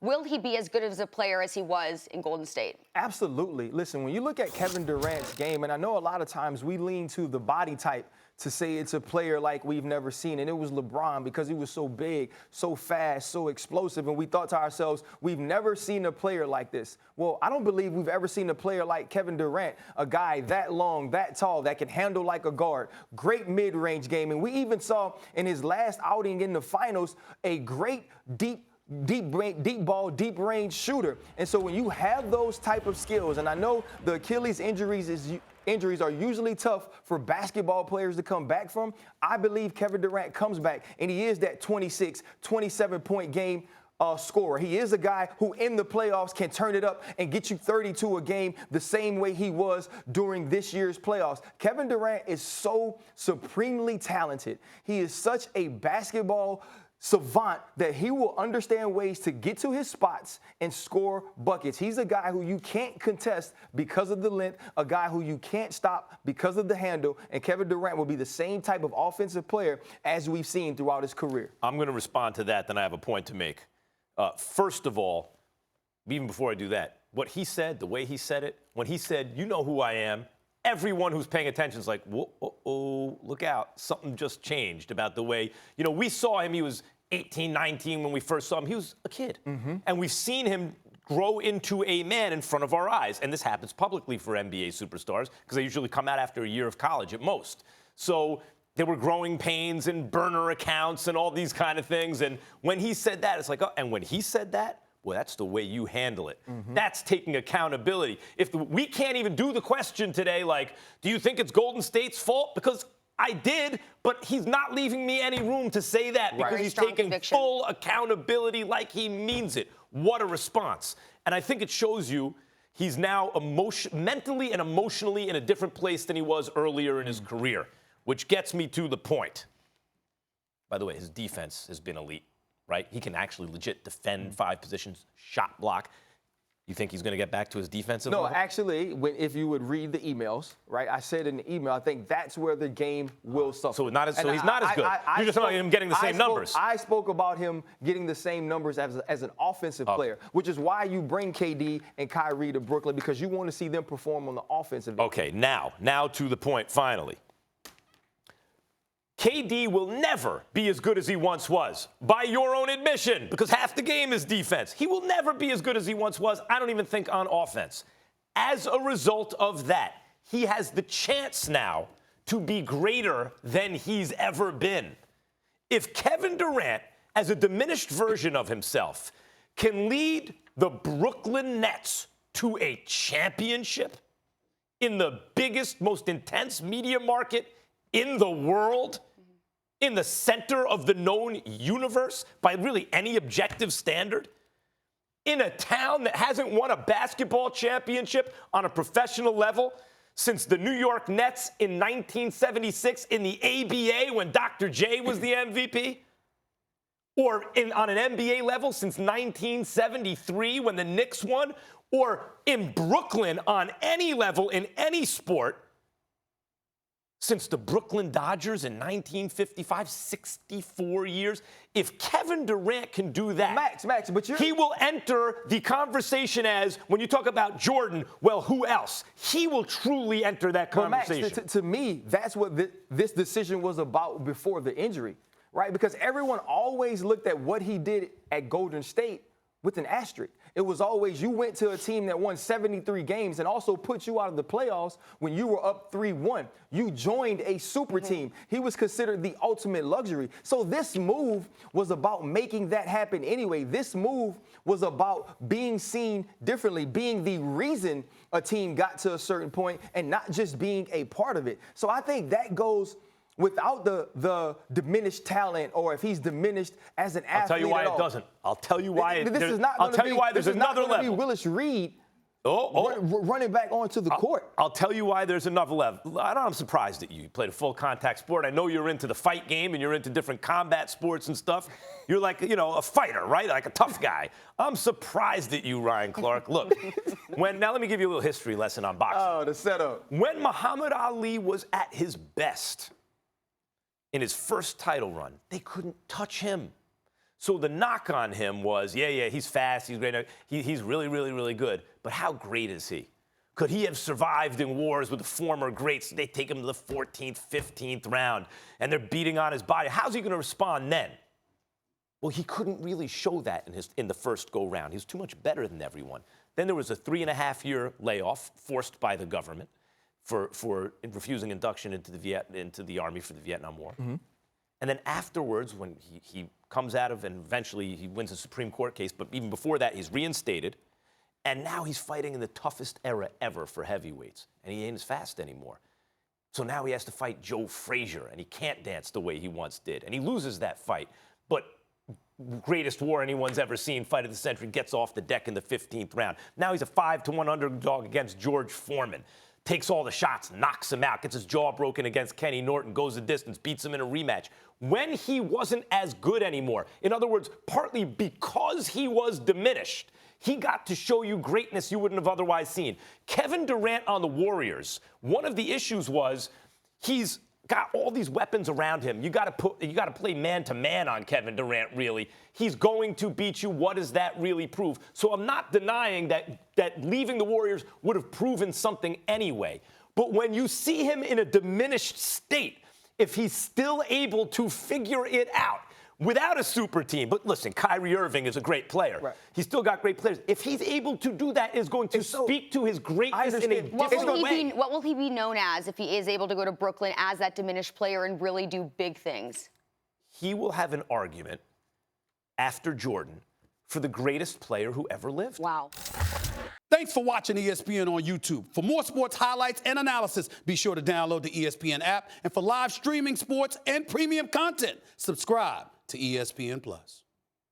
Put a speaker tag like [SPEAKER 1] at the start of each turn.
[SPEAKER 1] will he be as good as a player as he was in Golden State?
[SPEAKER 2] Absolutely. Listen, when you look at Kevin Durant's game, and I know a lot of times we lean to the body type to say it's a player like we've never seen. And it was LeBron because he was so big, so fast, so explosive. And we thought to ourselves, we've never seen a player like this. Well, I don't believe we've ever seen a player like Kevin Durant, a guy that long, that tall, that can handle like a guard. Great mid-range game. And we even saw in his last outing in the finals a great deep ball, deep range shooter. And so when you have those type of skills, and I know the Achilles injuries are usually tough for basketball players to come back from, I believe Kevin Durant comes back, and he is that 26, 27-point game scorer. He is a guy who in the playoffs can turn it up and get you 32 a game the same way he was during this year's playoffs. Kevin Durant is so supremely talented. He is such a basketball savant that he will understand ways to get to his spots and score buckets. He's a guy who you can't contest because of the length, a guy who you can't stop because of the handle, and Kevin Durant will be the same type of offensive player as we've seen throughout his career.
[SPEAKER 3] I'm going to respond to that, then I have a point to make. First of all, even before I do that, what he said, the way he said it, when he said, you know who I am, everyone who's paying attention is like, whoa, look out. Something just changed about the way, we saw him. He was 18, 19 when we first saw him. He was a kid. Mm-hmm. And we've seen him grow into a man in front of our eyes. And this happens publicly for NBA superstars because they usually come out after a year of college at most. So there were growing pains and burner accounts and all these kind of things. And when he said that, it's like, oh, and when he said that, well, that's the way you handle it. Mm-hmm. That's taking accountability. We can't even do the question today like, do you think it's Golden State's fault? Because I did, but he's not leaving me any room to say that because he's taking full accountability like he means it. What a response. And I think it shows you he's now mentally and emotionally in a different place than he was earlier in his career, which gets me to the point. By the way, his defense has been elite, right? He can actually legit defend 5 positions, shot block. You think he's going to get back to his defensive level?
[SPEAKER 2] No, actually, if you would read the emails, right? I said in the email, I think that's where the game will suffer.
[SPEAKER 3] So he's not as good. You're just talking about him getting the same numbers.
[SPEAKER 2] I spoke about him getting the same numbers as an offensive player, which is why you bring KD and Kyrie to Brooklyn, because you want to see them perform on the offensive end.
[SPEAKER 3] Okay, now to the point, finally. KD will never be as good as he once was, by your own admission, because half the game is defense. He will never be as good as he once was, I don't even think, on offense. As a result of that, he has the chance now to be greater than he's ever been. If Kevin Durant, as a diminished version of himself, can lead the Brooklyn Nets to a championship in the biggest, most intense media market in the world, in the center of the known universe by really any objective standard, in a town that hasn't won a basketball championship on a professional level since the New York Nets in 1976 in the ABA when Dr. J was the MVP, or on an NBA level since 1973 when the Knicks won, or in Brooklyn on any level in any sport, since the Brooklyn Dodgers in 1955, 64 years. If Kevin Durant can do that,
[SPEAKER 2] Max, but
[SPEAKER 3] he will enter the conversation as, when you talk about Jordan, well, who else? He will truly enter that conversation.
[SPEAKER 2] Max, to me, that's what this decision was about before the injury, right? Because everyone always looked at what he did at Golden State with an asterisk. It was always, you went to a team that won 73 games and also put you out of the playoffs when you were up 3-1. You joined a super team. He was considered the ultimate luxury. So this move was about making that happen anyway. This move was about being seen differently, being the reason a team got to a certain point and not just being a part of it. So I think that goes without the diminished talent, or if he's diminished as an athlete.
[SPEAKER 3] I'll tell you why it doesn't. I'll tell you why.
[SPEAKER 2] I'll
[SPEAKER 3] tell you why there's another level.
[SPEAKER 2] Willis Reed running back onto the court.
[SPEAKER 3] I'll tell you why there's another level. I'm surprised at you. You played a full contact sport. I know you're into the fight game and you're into different combat sports and stuff. You're like, a fighter, right? Like a tough guy. I'm surprised at you, Ryan Clark. Look, now let me give you a little history lesson on boxing.
[SPEAKER 2] Oh, the setup.
[SPEAKER 3] When Muhammad Ali was at his best, in his first title run, they couldn't touch him. So the knock on him was, yeah, he's fast, he's great, he's really, really, really good. But how great is he? Could he have survived in wars with the former greats? They take him to the 14th, 15th round, and they're beating on his body. How's he going to respond then? Well, he couldn't really show that in the first go-round. He was too much better than everyone. Then there was a 3.5-year layoff forced by the government for refusing induction into the Army for the Vietnam War. Mm-hmm. And then afterwards, when he comes out of, and eventually he wins a Supreme Court case, but even before that, he's reinstated. And now he's fighting in the toughest era ever for heavyweights. And he ain't as fast anymore. So now he has to fight Joe Frazier, and he can't dance the way he once did. And he loses that fight. But greatest war anyone's ever seen, fight of the century, gets off the deck in the 15th round. Now he's a 5-1 underdog against George Foreman. Takes all the shots, knocks him out, gets his jaw broken against Kenny Norton, goes the distance, beats him in a rematch. When he wasn't as good anymore, in other words, partly because he was diminished, he got to show you greatness you wouldn't have otherwise seen. Kevin Durant on the Warriors, one of the issues was he's got all these weapons around him. You got to play man-to-man on Kevin Durant, really. He's going to beat you. What does that really prove? So I'm not denying that leaving the Warriors would have proven something anyway. But when you see him in a diminished state, if he's still able to figure it out, without a super team, but listen, Kyrie Irving is a great player. Right. He's still got great players. If he's able to do that, is going to speak to his greatness in a different way.
[SPEAKER 1] What will he be known as if he is able to go to Brooklyn as that diminished player and really do big things?
[SPEAKER 3] He will have an argument after Jordan for the greatest player who ever lived.
[SPEAKER 1] Wow.
[SPEAKER 4] Thanks for watching ESPN on YouTube. For more sports highlights and analysis, be sure to download the ESPN app. And for live streaming sports and premium content, subscribe to ESPN+.